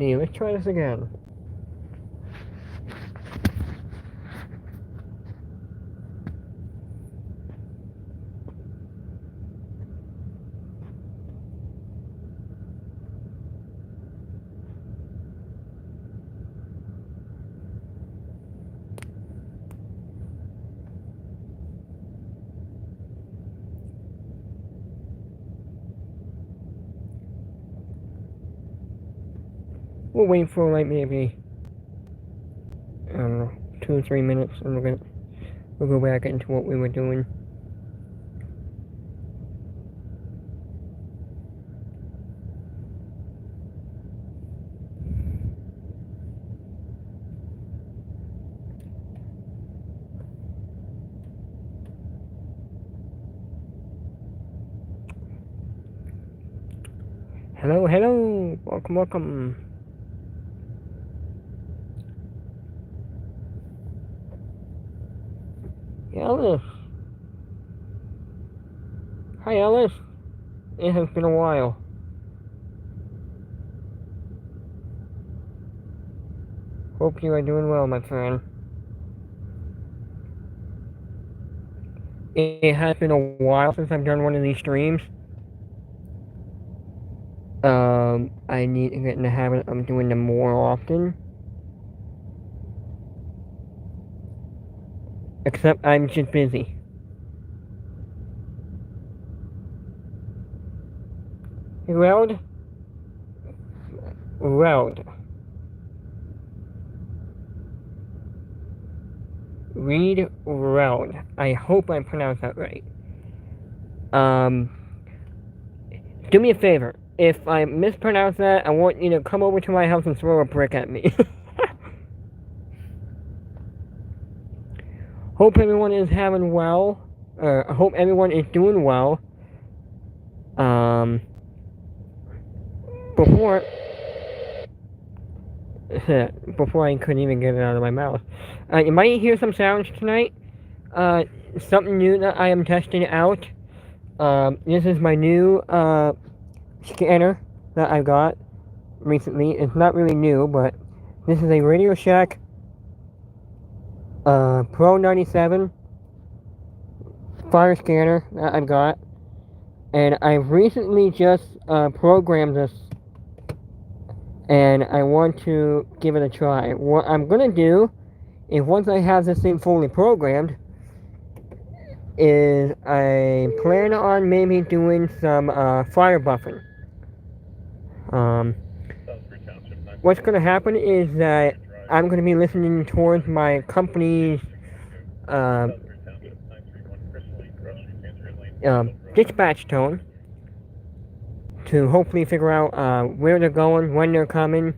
See, let's try this again. We'll wait for like maybe, I don't know, 2 or 3 minutes, and we'll go back into what we were doing. Hello, hello, welcome, welcome. Alice. Hi, Alice. It has been a while. Hope you are doing well, my friend. It has been a while since I've done one of these streams. I need to get in the habit of doing them more often. Except I'm just busy. Round? Round. Read round. I hope I pronounced that right. Do me a favor. If I mispronounce that, I want you to come over to my house and throw a brick at me. Hope everyone is having well. I hope everyone is doing well. Before I couldn't even get it out of my mouth. You might hear some sounds tonight. Something new that I am testing out. This is my new scanner that I got recently. It's not really new, but this is a Radio Shack Pro 97 fire scanner that I've got. And I recently just programmed this, and I want to give it a try. What I'm gonna do is, once I have this thing fully programmed, is I plan on maybe doing some fire buffing. What's gonna happen is that I'm gonna be listening towards my company's dispatch tone to hopefully figure out where they're going, when they're coming,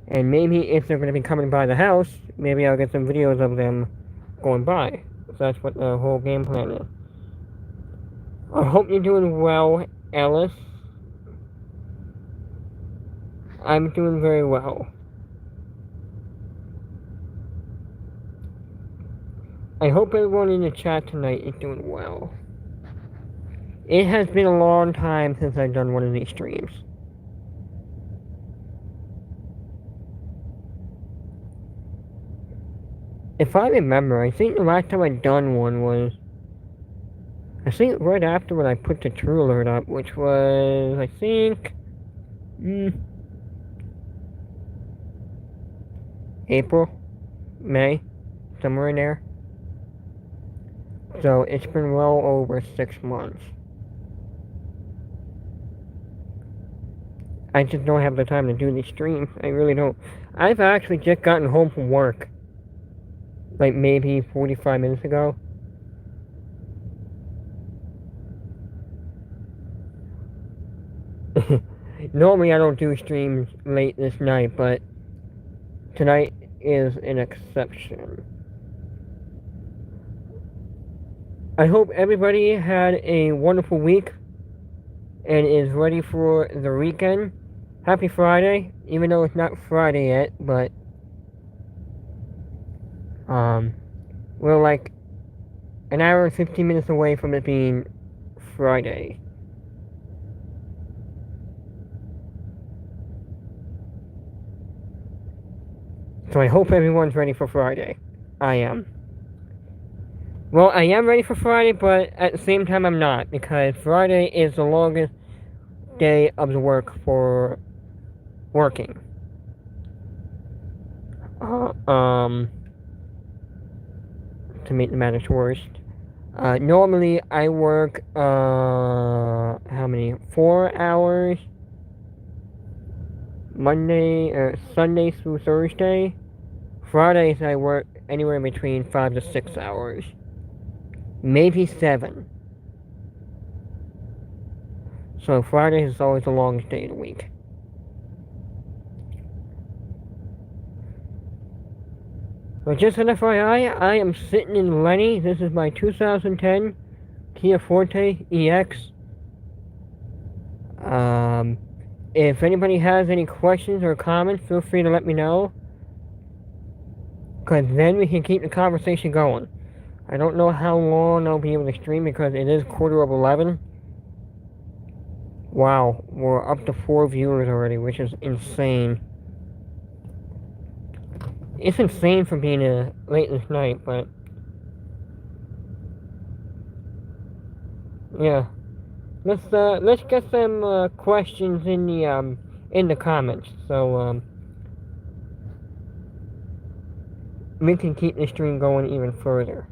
and maybe if they're going to be coming by the house, maybe I'll get some videos of them going by. So that's what the whole game plan is. I hope you're doing well, Alice. I'm doing very well. I hope everyone in the chat tonight is doing well. It has been a long time since I've done one of these streams. If I remember, I think the last time I'd done one was, I think right after when I put the True Alert up, which was, I think, April, May, somewhere in there. So it's been well over 6 months. I just don't have the time to do these streams. I really don't. I've actually just gotten home from work. Like maybe 45 minutes ago. Normally I don't do streams late this night, but tonight is an exception. I hope everybody had a wonderful week and is ready for the weekend. Happy Friday, even though it's not Friday yet, but we're like an hour and 15 minutes away from it being Friday. So I hope everyone's ready for Friday. I am. Well, I am ready for Friday, but at the same time I'm not, because Friday is the longest day of the work for working. To make the matters worse. Normally I work, how many? 4 hours Sunday through Thursday. Fridays I work anywhere between 5 to 6 hours. Maybe 7. So Friday is always the longest day of the week. But just an FYI, I am sitting in Lenny. This is my 2010 Kia Forte EX. If anybody has any questions or comments, feel free to let me know. Because then we can keep the conversation going. I don't know how long I'll be able to stream because it is 11:15. Wow, we're up to 4 viewers already, which is insane. It's insane for being late this night, but yeah. Let's get some questions in the comments, so we can keep the stream going even further.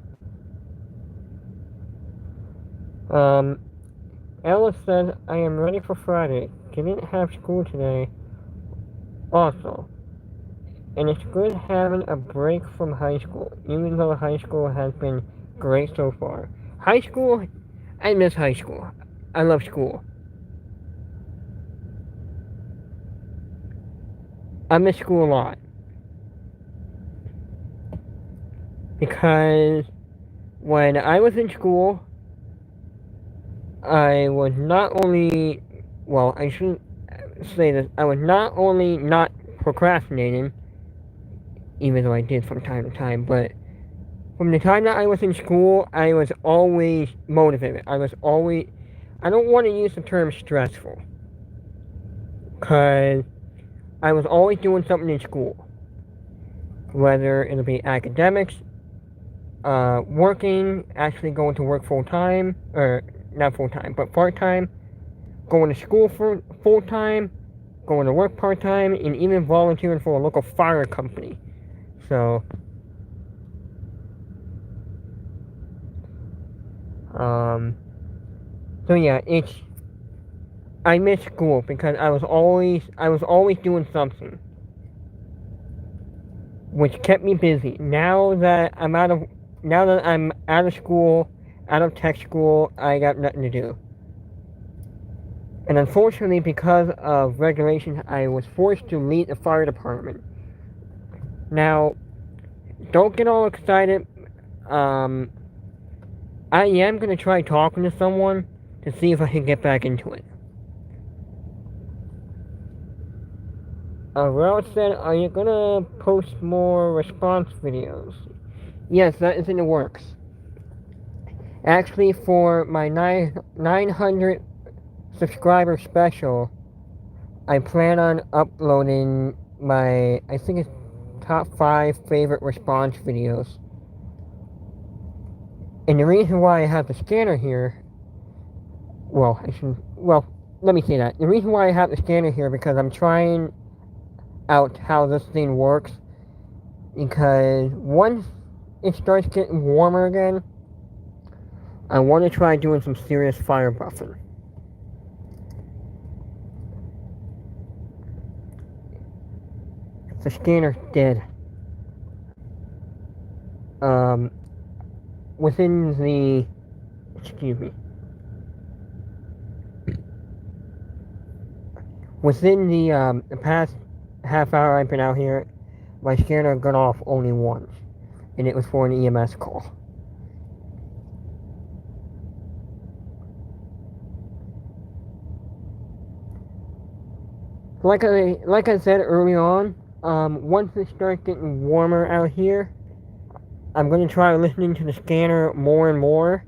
Alice says, I am ready for Friday. Didn't have school today. Also, and it's good having a break from high school, even though high school has been great so far. High school, I miss high school. I love school. I miss school a lot. Because when I was in school, I was not only, well, I shouldn't say this, I was not only not procrastinating, even though I did from time to time, but from the time that I was in school, I was always motivated. I don't want to use the term stressful, because I was always doing something in school, whether it'll be academics, working, actually going to work full-time, or not full-time, but part-time, going to school for full-time, going to work part-time, and even volunteering for a local fire company. So, yeah, I miss school because I was always doing something, which kept me busy. Now that I'm out of school, out of tech school, I got nothing to do. And unfortunately, because of regulations, I was forced to leave the fire department. Now, don't get all excited. I am going to try talking to someone to see if I can get back into it. Ralph said, are you going to post more response videos? Yes, that is in the works. Actually, for my 900 subscriber special, I plan on uploading my, I think it's top 5 favorite response videos. And the reason why I have the scanner here, let me say that. The reason why I have the scanner here because I'm trying out how this thing works. Because once it starts getting warmer again, I want to try doing some serious fire buffing. The scanner's dead. Within the past half hour I've been out here, my scanner got off only once, and it was for an EMS call. Like I said early on, once it starts getting warmer out here, I'm going to try listening to the scanner more and more,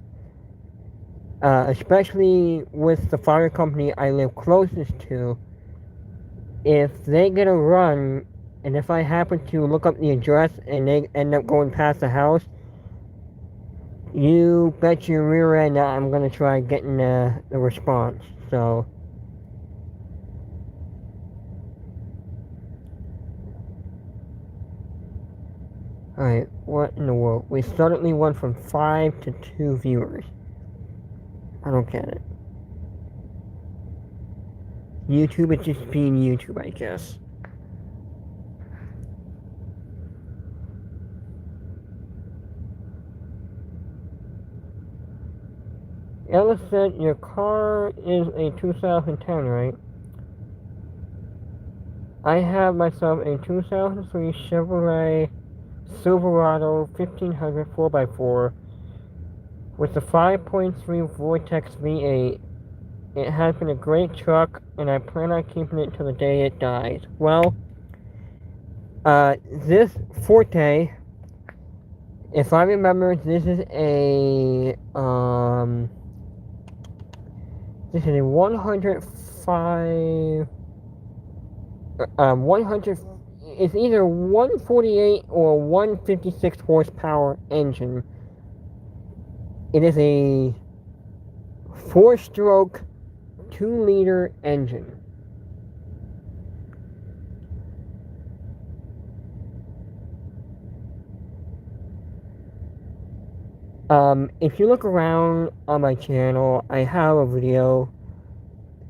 especially with the fire company I live closest to. If they get a run and if I happen to look up the address and they end up going past the house, you bet your rear end that I'm gonna try getting the response. So, alright, what in the world? We suddenly went from 5 to 2 viewers. I don't get it. YouTube is just being YouTube, I guess. Ellis said your car is a 2010, right? I have myself a 2003 Chevrolet Silverado 1500 4x4 with the 5.3 Vortex V8. It has been a great truck, and I plan on keeping it till the day it dies. Well, this Forte, if I remember, this is a 105, 100, it's either 148 or 156 horsepower engine. It is a 4-stroke, 2-liter engine. If you look around on my channel, I have a video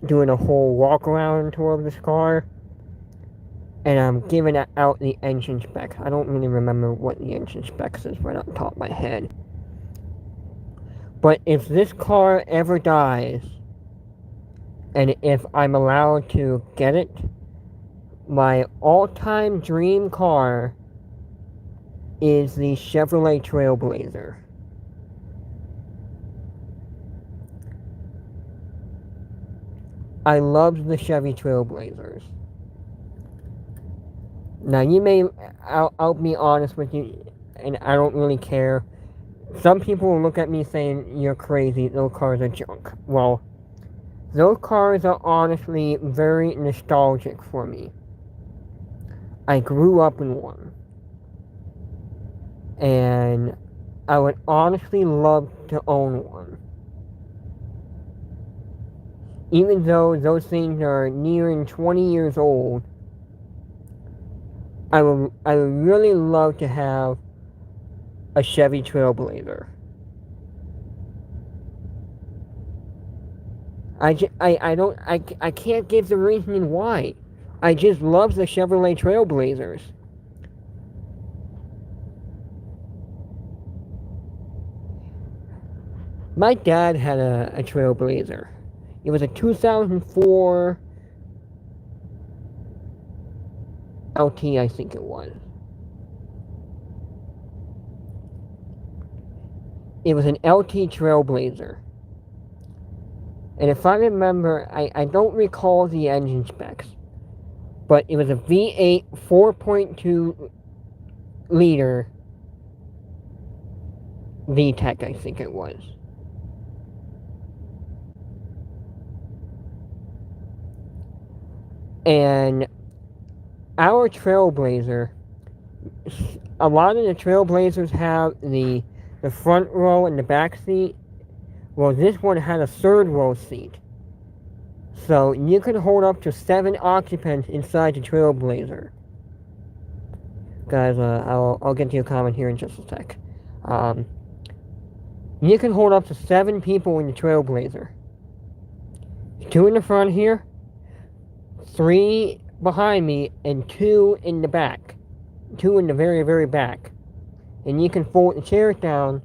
doing a whole walk around tour of this car, and I'm giving out the engine specs. I don't really remember what the engine specs is right off the top of my head. But if this car ever dies, and if I'm allowed to get it, my all-time dream car is the Chevrolet Trailblazer. I love the Chevy Trailblazers. Now, I'll be honest with you, and I don't really care. Some people will look at me saying, you're crazy, those cars are junk. Well, those cars are honestly very nostalgic for me. I grew up in one. And I would honestly love to own one. Even though those things are nearing 20 years old, I would really love to have a Chevy Trailblazer. I can't give the reasoning why. I just love the Chevrolet Trailblazers. My dad had a Trailblazer. It was a 2004 LT, I think it was. It was an LT Trailblazer. And if I remember, I don't recall the engine specs, but it was a V8 4.2 liter VTEC, I think it was. And our Trailblazer, a lot of the Trailblazers have the front row and the back seat. Well, this one had a third row seat. So you could hold up to 7 occupants inside the Trailblazer. Guys, I'll get to your comment here in just a sec. You can hold up to 7 people in the Trailblazer. 2 in the front here, 3 behind me, and 2 in the back. 2 in the very, very back. And you can fold the chairs down,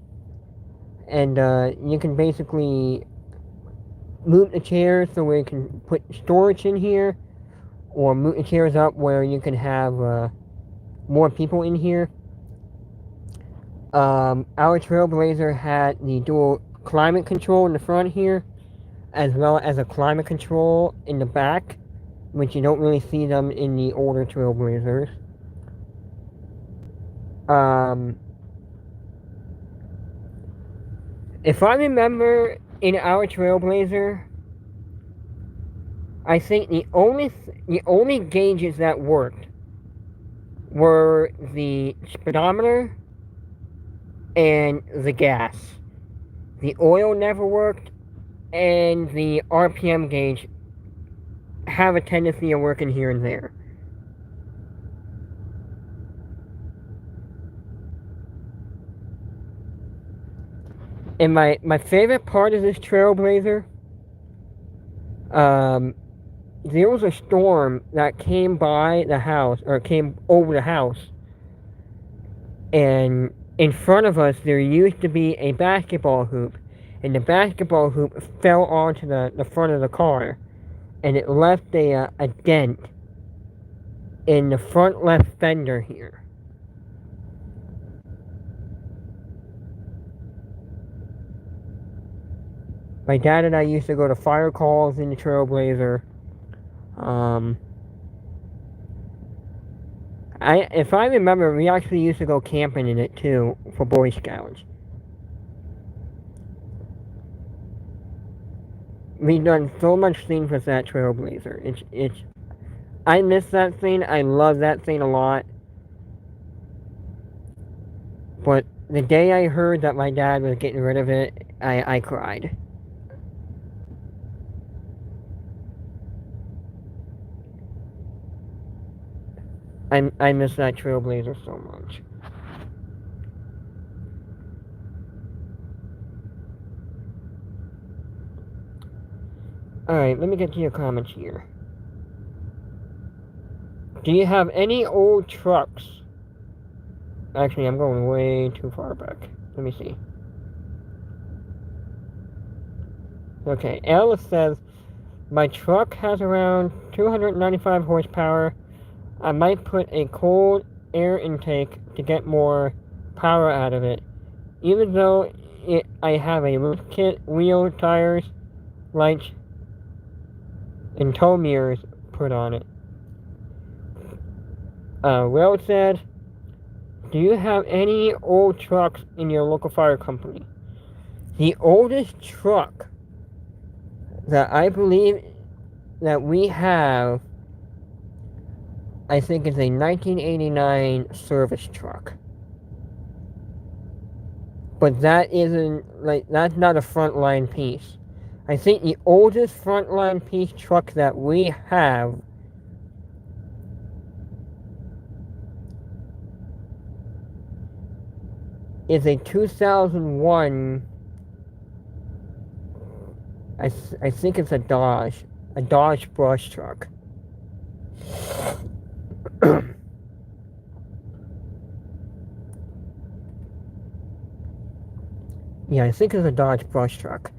and you can basically move the chairs so where you can put storage in here, or move the chairs up where you can have more people in here. Our Trailblazer had the dual climate control in the front here, as well as a climate control in the back, which you don't really see them in the older Trailblazers. If I remember, in our Trailblazer, I think the only gauges that worked were the speedometer and the gas. The oil never worked, and the RPM gauge have a tendency of working here and there. And my favorite part of this Trailblazer, there was a storm that came by the house, or came over the house, and in front of us there used to be a basketball hoop, and the basketball hoop fell onto the front of the car, and it left a dent in the front left fender here. My dad and I used to go to fire calls in the Trailblazer. If I remember, we actually used to go camping in it too for Boy Scouts. We've done so much things with that Trailblazer. I miss that thing. I love that thing a lot. But the day I heard that my dad was getting rid of it, I cried. I miss that Trailblazer so much. Alright, let me get to your comments here. Do you have any old trucks? Actually, I'm going way too far back. Let me see. Okay, Alice says, my truck has around 295 horsepower. I might put a cold air intake to get more power out of it. Even though I have a roof kit, wheel, tires, lights, and tow mirrors put on it. Will said, do you have any old trucks in your local fire company? The oldest truck that I believe that we have, I think, is a 1989 service truck. But that isn't, that's not a frontline piece. I think the oldest frontline piece truck that we have is a 2001, I think it's a Dodge brush truck. Yeah, I think it's a Dodge brush truck.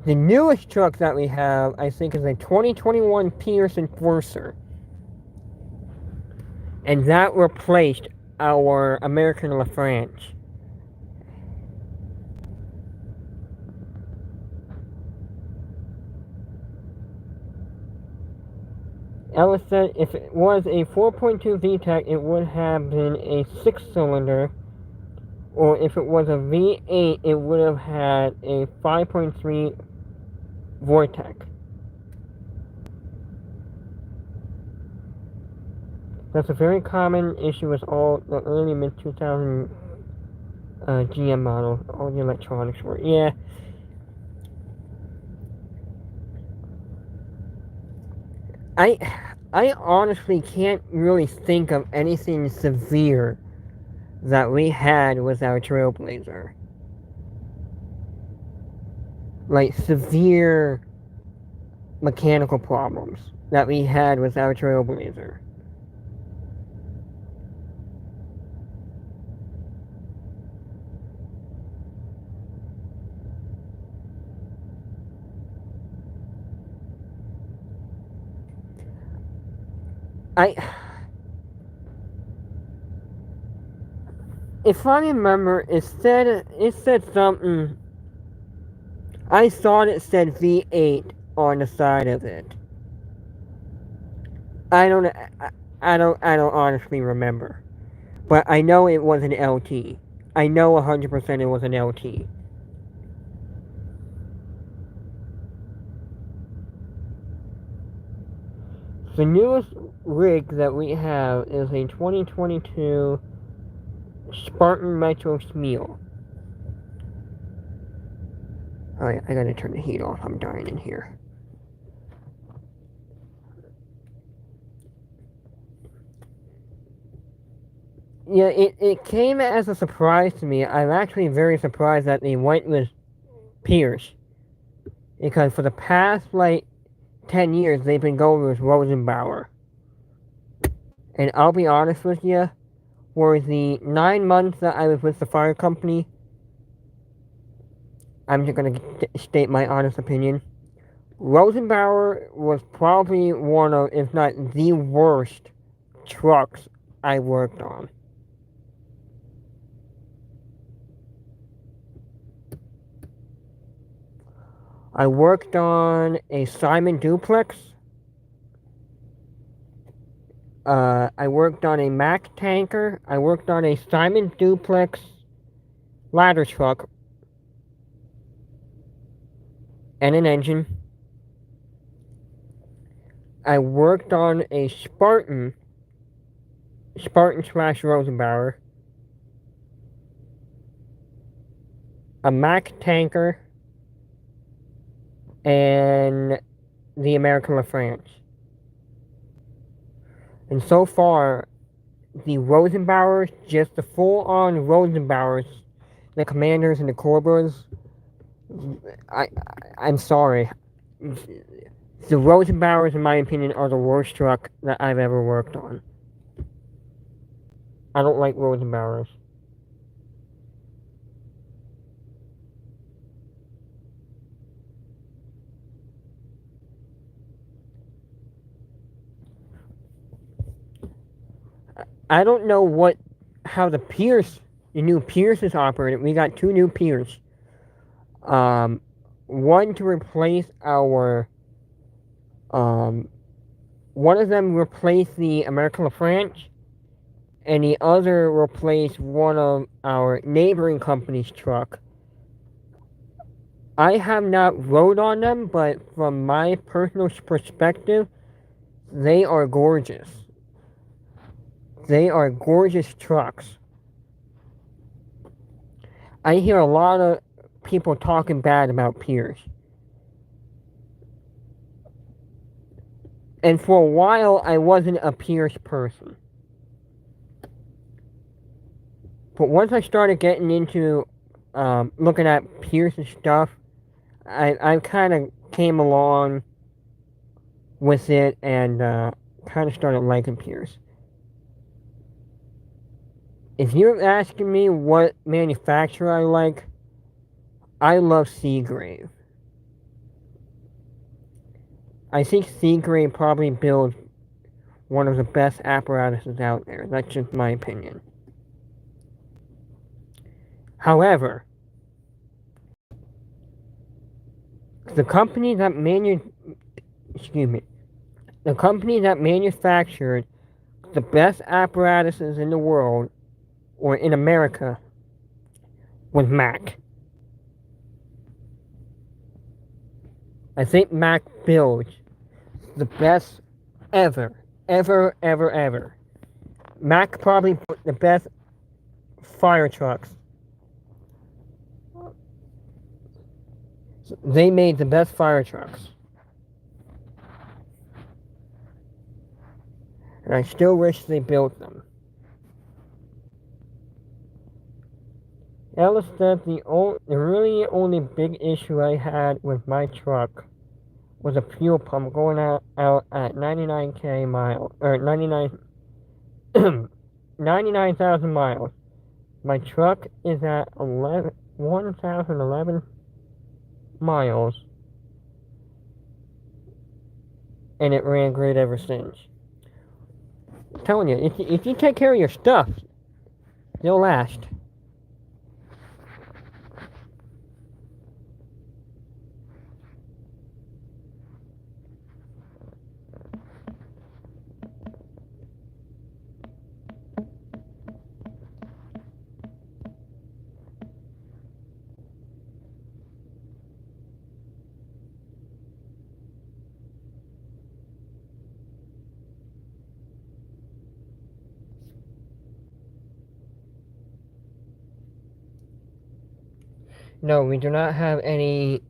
The newest truck that we have, I think, is a 2021 Pierce Enforcer. And that replaced our American LaFrance. Ellis said if it was a 4.2 VTEC, it would have been a 6-cylinder. Or if it was a V8, it would have had a 5.3 Vortec. That's a very common issue with all the early mid-2000 GM models. All the electronics were. Yeah. I honestly can't really think of anything severe that we had with our Trailblazer. Like severe mechanical problems that we had with our Trailblazer. If I remember, it said something. I thought it said V8 on the side of it. I don't honestly remember, but I know it was an LT. I know 100% it was an LT. The newest rig that we have is a 2022 Spartan Metro Smeel. Alright, I gotta turn the heat off. I'm dying in here. Yeah, it came as a surprise to me. I'm actually very surprised that they went with Pierce. Because for the past, 10 years, they've been going with Rosenbauer. And I'll be honest with you, for the 9 months that I was with the fire company, I'm just going to state my honest opinion. Rosenbauer was probably one of, if not the worst, trucks I worked on. I worked on a Simon duplex. I worked on a Mack tanker. I worked on a Simon duplex ladder truck and an engine. I worked on a Spartan slash Rosenbauer, a Mack tanker, and the American LaFrance. And so far, the Rosenbauers, just the full-on Rosenbauers, the Commanders and the Cobras, I'm sorry. The Rosenbauers, in my opinion, are the worst truck that I've ever worked on. I don't like Rosenbauers. I don't know how the new Pierce is operated. We got 2 new Pierce. One to replace our, one of them replaced the American LaFrance, and the other replaced one of our neighboring company's truck. I have not rode on them, but from my personal perspective, they are gorgeous. They are gorgeous trucks. I hear a lot of people talking bad about Pierce. And for a while, I wasn't a Pierce person. But once I started getting into looking at Pierce's stuff, I kind of came along with it and kind of started liking Pierce. If you're asking me what manufacturer I love Seagrave. I think Seagrave probably builds one of the best apparatuses out there. That's just my opinion. However, the company that manufactured the best apparatuses in the world, or in America, was Mack. I think Mack builds the best ever. Mack probably put the best fire trucks. They made the best fire trucks. And I still wish they built them. Ellis said the really only big issue I had with my truck was a fuel pump going out at 99k miles, or 99,000 miles. My truck is at 1,011 miles, and it ran great ever since. I'm telling you, if you take care of your stuff, they'll last. No, we do not have any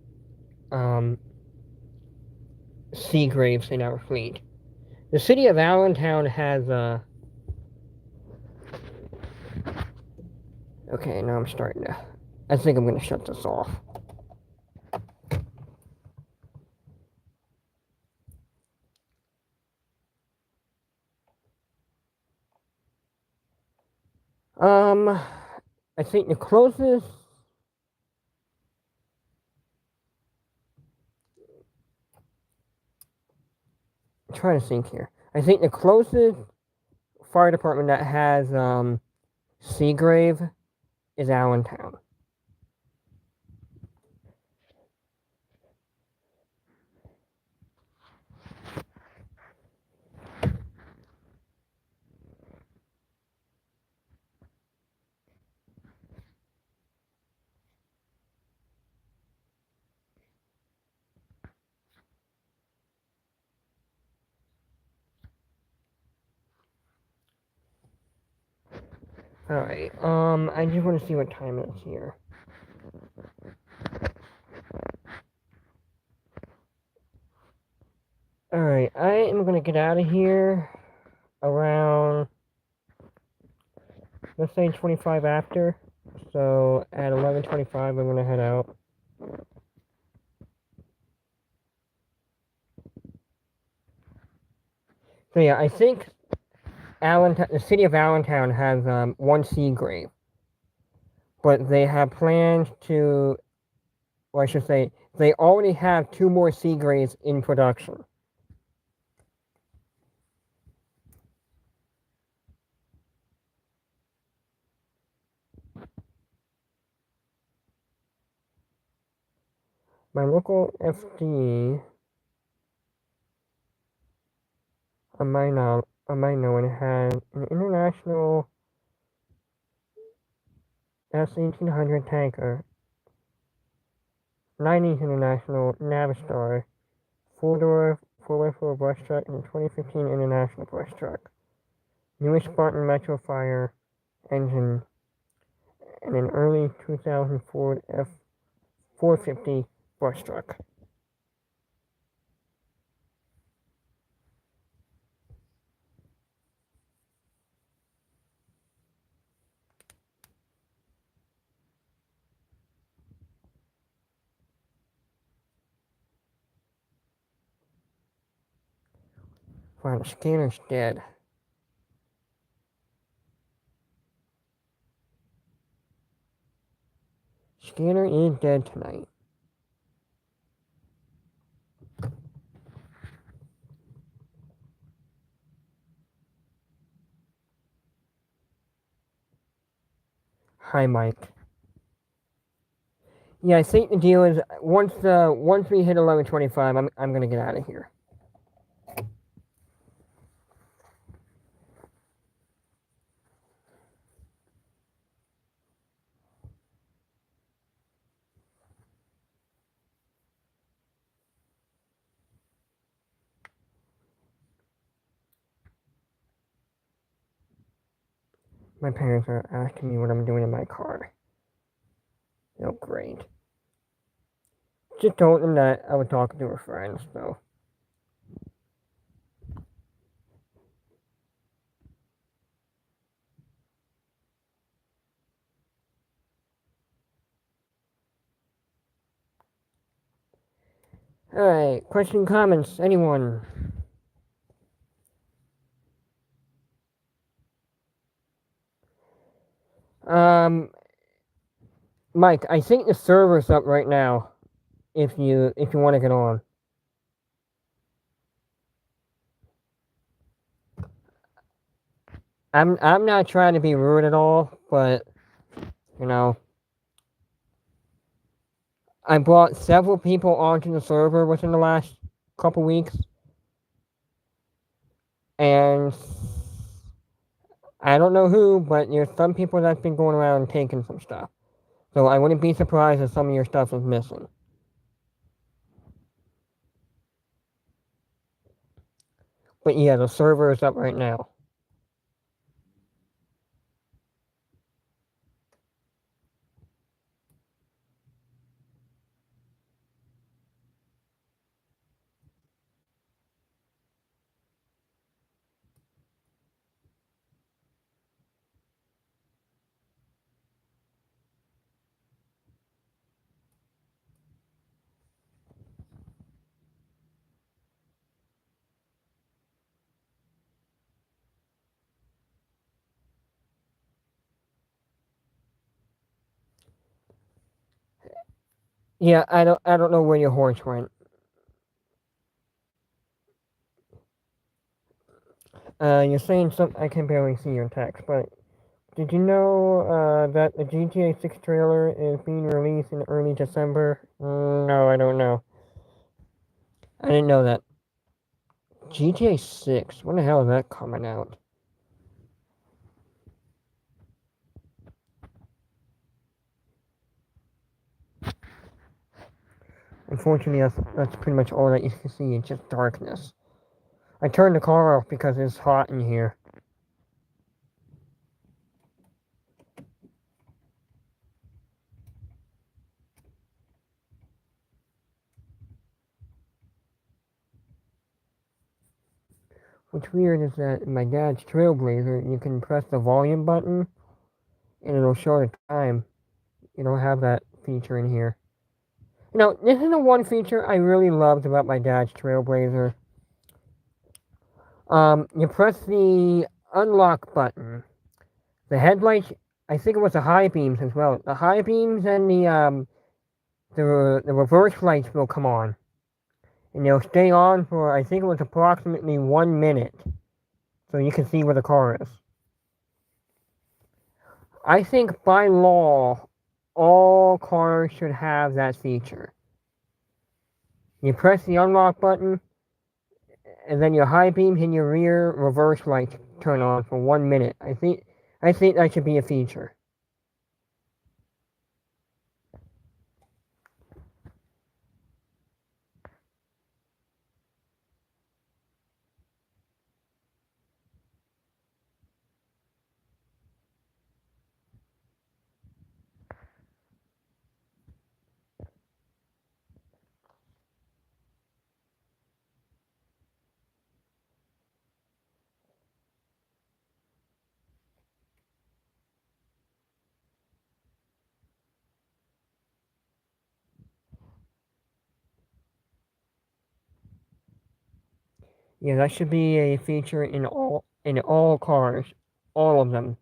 sea graves in our fleet. The city of Allentown has okay, now I'm starting to. I think I'm gonna shut this off. I think the closest. I'm trying to think here. I think the closest fire department that has Seagrave is Allentown. Alright, I just want to see what time it is here. Alright, I am gonna get out of here around, let's say 25 after. So at 11:25 I'm gonna head out. So yeah, I think Allentown, the city of Allentown has one Seagrave, but they have plans to, or I should say, they already have 2 more Seagraves in production. My local FD, I might know, it has an international S-1800 tanker, 90s International Navistar, 4-door, 4x4 brush truck, and 2015 International brush truck. Newest Spartan Metro Fire engine, and an early 2000 Ford F450 brush truck. Wow, the scanner's dead. Scanner is dead tonight. Hi, Mike. Yeah, I think the deal is once we hit 11:25, I'm gonna get out of here. My parents are asking me what I'm doing in my car. Oh, great. Just told them that I was talking to her friends, so. Alright, question, comments, anyone? Mike, I think the server's up right now. If you want to get on. I'm not trying to be rude at all, but you know, I brought several people onto the server within the last couple weeks, and I don't know who, but there's some people that's been going around and taking some stuff. So I wouldn't be surprised if some of your stuff is missing. But yeah, the server is up right now. Yeah, I don't know where your horse went. You're saying something. I can barely see your text, but did you know that the GTA 6 trailer is being released in early December? No, I don't know. I didn't know that. GTA 6? When the hell is that coming out? Unfortunately, that's pretty much all that you can see. It's just darkness. I turned the car off because it's hot in here. What's weird is that in my dad's Trailblazer, you can press the volume button and it'll show the time. You don't have that feature in here. You know, this is the one feature I really loved about my dad's Trailblazer. You press the unlock button. The headlights, I think it was the high beams as well. The high beams and the reverse lights will come on. And they'll stay on for, I think it was approximately 1 minute. So you can see where the car is. I think by law, all cars should have that feature. You press the unlock button, and then your high beams and your rear reverse lights turn on for 1 minute. I think that should be a feature. Yeah, that should be a feature in all cars, all of them.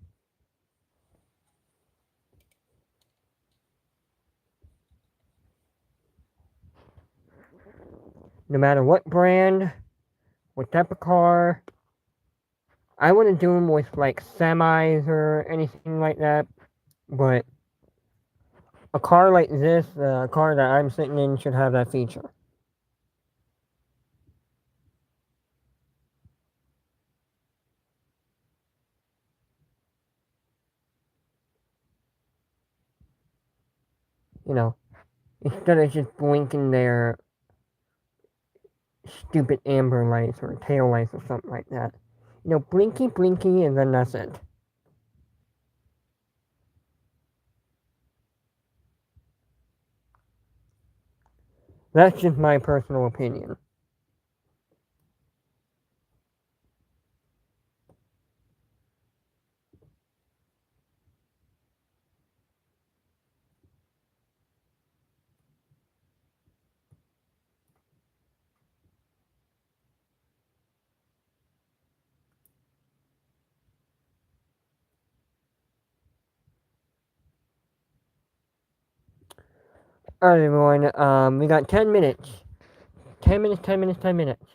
No matter what brand, what type of car. I wouldn't do them with like semis or anything like that, but a car like this, the car that I'm sitting in, should have that feature. You know, instead of just blinking their stupid amber lights or tail lights or something like that. You know, blinky, blinky, and then that's it. That's just my personal opinion. Alright, everyone, we got 10 minutes. 10 minutes, 10 minutes, 10 minutes.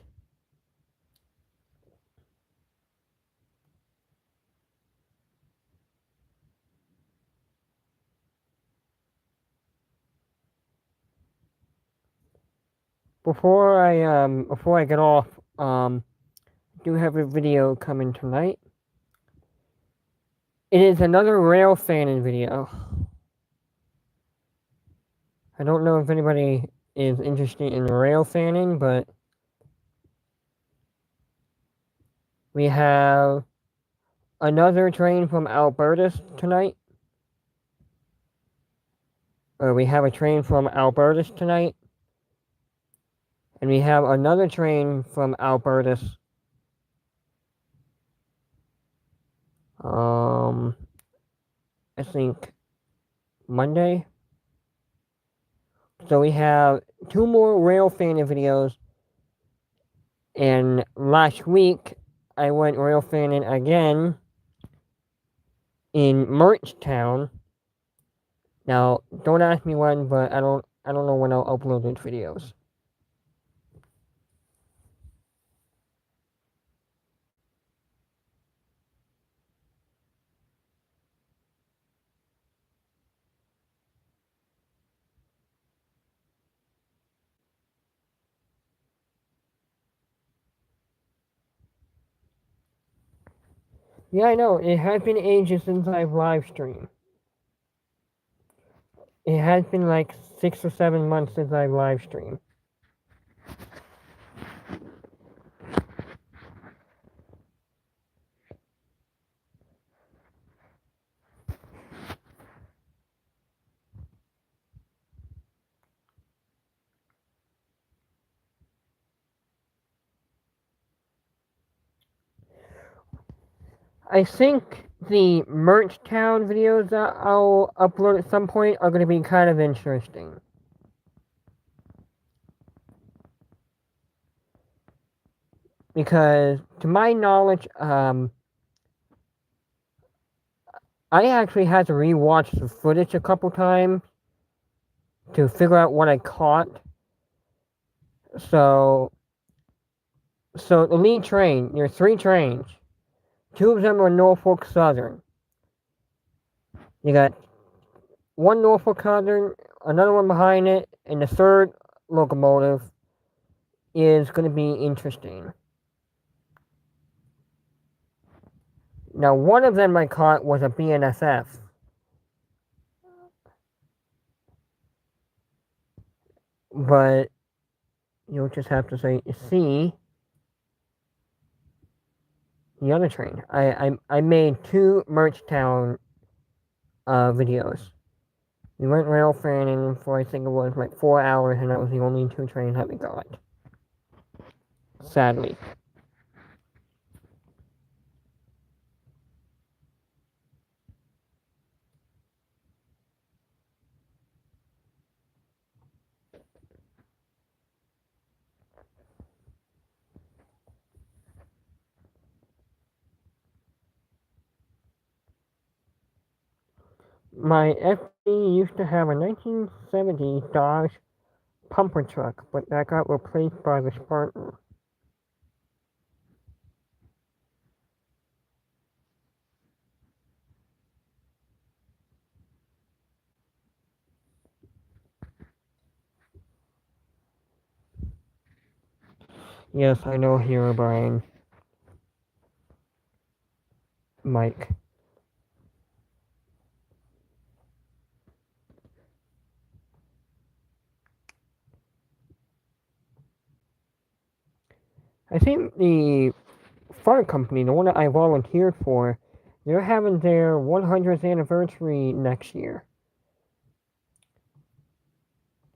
Before I get off, do have a video coming tonight. It is another rail fanning video. I don't know if anybody is interested in rail fanning, but we have another train from Alberta tonight. We have a train from Alberta tonight. And we have another train from Alberta. I think Monday. So we have 2 more rail fanning videos. And last week, I went rail fanning again in Merchtown. Now, don't ask me when, but I I don't know when I'll upload those videos. Yeah, I know. It has been ages since I've live streamed. It has been like 6 or 7 months since I've live streamed. I think the Merch Town videos that I'll upload at some point are going to be kind of interesting. Because, to my knowledge, I actually had to rewatch the footage a couple times to figure out what I caught. So the lead train, there are 3 trains. 2 of them are Norfolk Southern. You got one Norfolk Southern, another one behind it, and the third locomotive is going to be interesting. Now, one of them I caught was a BNSF. But you'll just have to see the other train. I made 2 Merch Town videos. We went rail fanning for, I think it was like 4 hours, and that was the only 2 trains that we got. Sadly. My FD used to have a 1970 Dodge pumper truck, but that got replaced by the Spartan. Yes, I know Hero Brian. Mike. I think the fire company, the one that I volunteered for, they're having their 100th anniversary next year.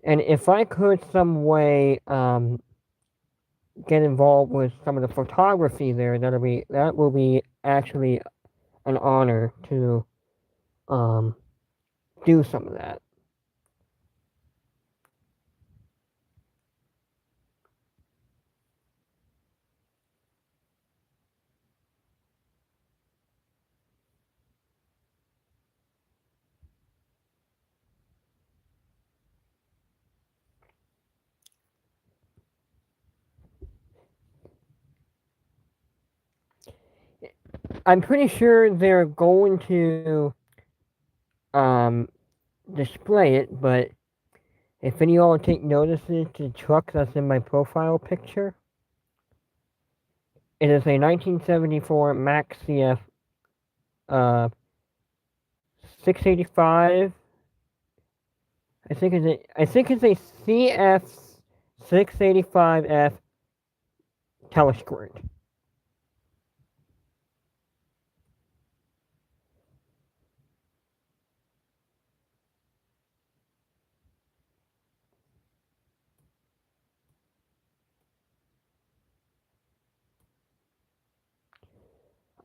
And if I could some way get involved with some of the photography there, that will be actually an honor to do some of that. I'm pretty sure they're going to display it, but if any of y'all take notices to the truck that's in my profile picture, it is a 1974 Mack CF 685. I think it's a CF 685F telesquirt.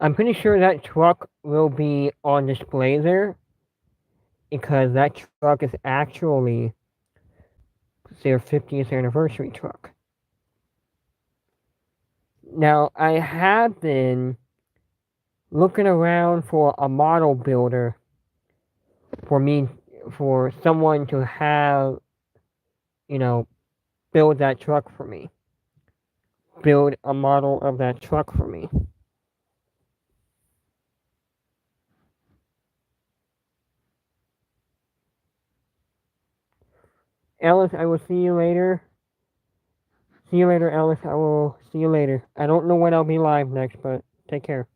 I'm pretty sure that truck will be on display there because that truck is actually their 50th anniversary truck. Now, I have been looking around for a model builder for someone to have build that truck for me. Build a model of that truck for me. Ellis, I will see you later. See you later, Ellis. I will see you later. I don't know when I'll be live next, but take care.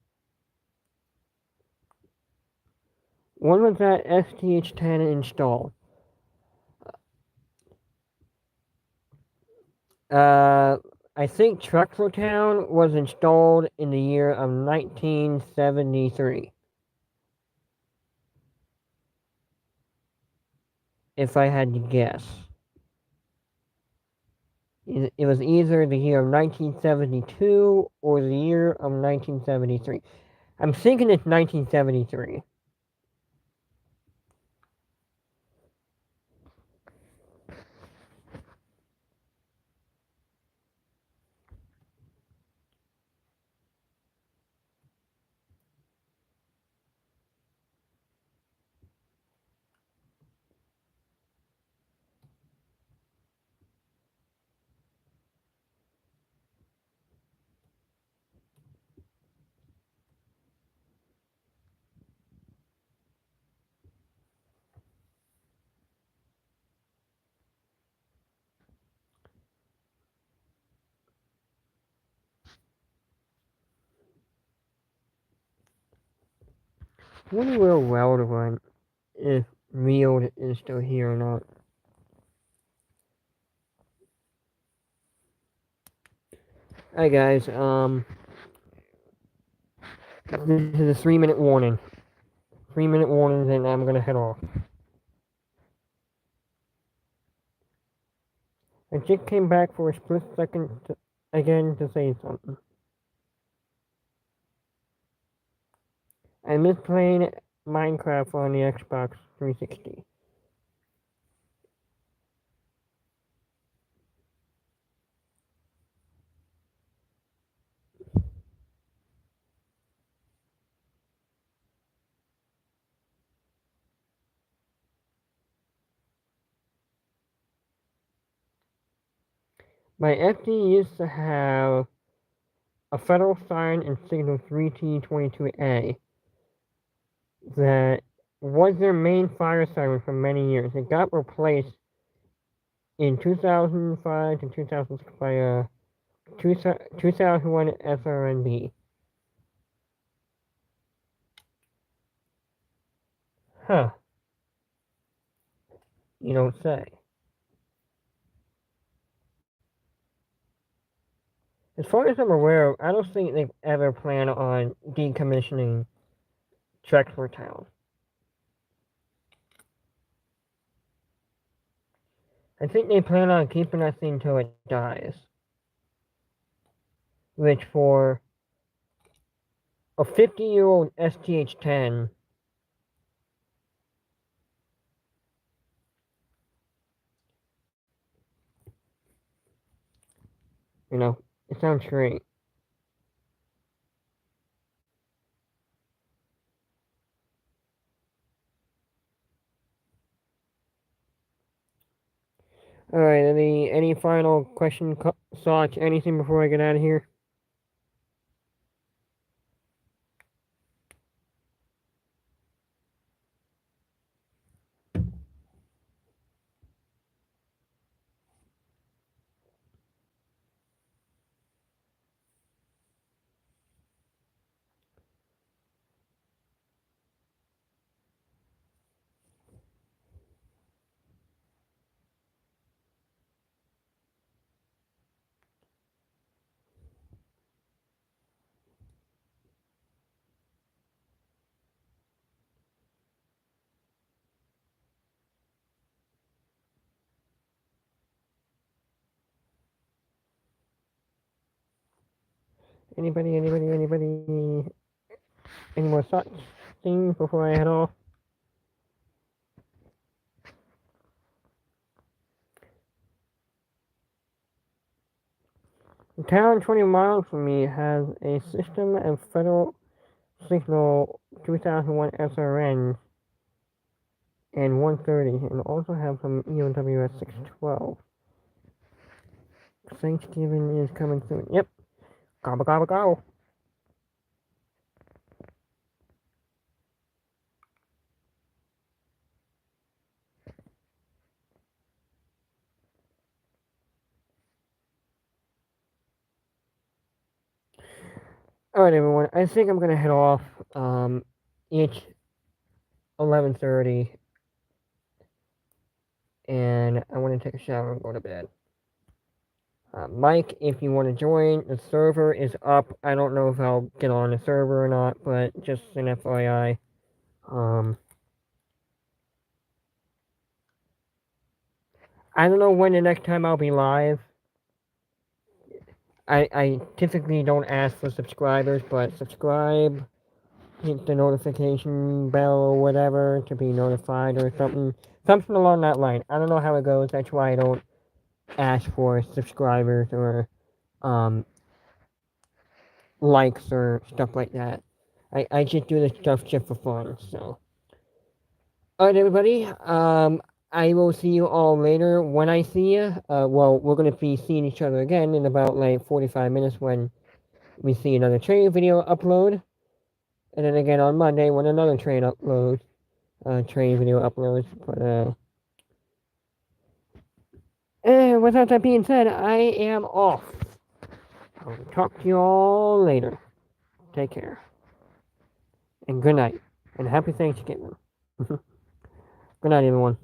When was that STH10 installed? I think Truck for Town was installed in the year of 1973. If I had to guess. It was either the year of 1972 or the year of 1973. I'm thinking it's 1973. I wonder where Welder went, if Real is still here or not. Hi guys, this is a 3-minute warning. 3-minute warning, then I'm gonna head off. I just came back for a split second again to say something. I miss playing Minecraft on the Xbox 360. My FD used to have a federal sign and signal 3T22A that was their main fire siren for many years. It got replaced in 2005 to 2006 by a 2001 SRNB. Huh. You don't say. As far as I'm aware, I don't think they've ever planned on decommissioning Trexler Town. I think they plan on keeping that thing until it dies. Which for a 50-year-old STH-10, it sounds great. Alright, any final question, thoughts, anything before I get out of here? Anybody, any more thoughts, things before I head off? The town 20 miles from me has a system of federal signal 2001 SRN and 130, and also have some EOWS 612. Thanksgiving is coming soon. Yep. Gobble, gobble, gobble. Alright, everyone. I think I'm gonna head off. It's 11:30, and I want to take a shower and go to bed. Mike, if you want to join, the server is up. I don't know if I'll get on the server or not, but just an FYI. I don't know when the next time I'll be live. I typically don't ask for subscribers, but subscribe, hit the notification bell or whatever to be notified or something. Something along that line. I don't know how it goes. That's why I don't ask for subscribers or likes or stuff like that. I just do this stuff just for fun, so. Alright, everybody. I will see you all later. When I see you, well, we're going to be seeing each other again in about like 45 minutes when we see another train video upload. And then again on Monday when another train video uploads. But, without that being said, I am off. I'll talk to you all later. Take care. And good night. And happy Thanksgiving. Good night, everyone.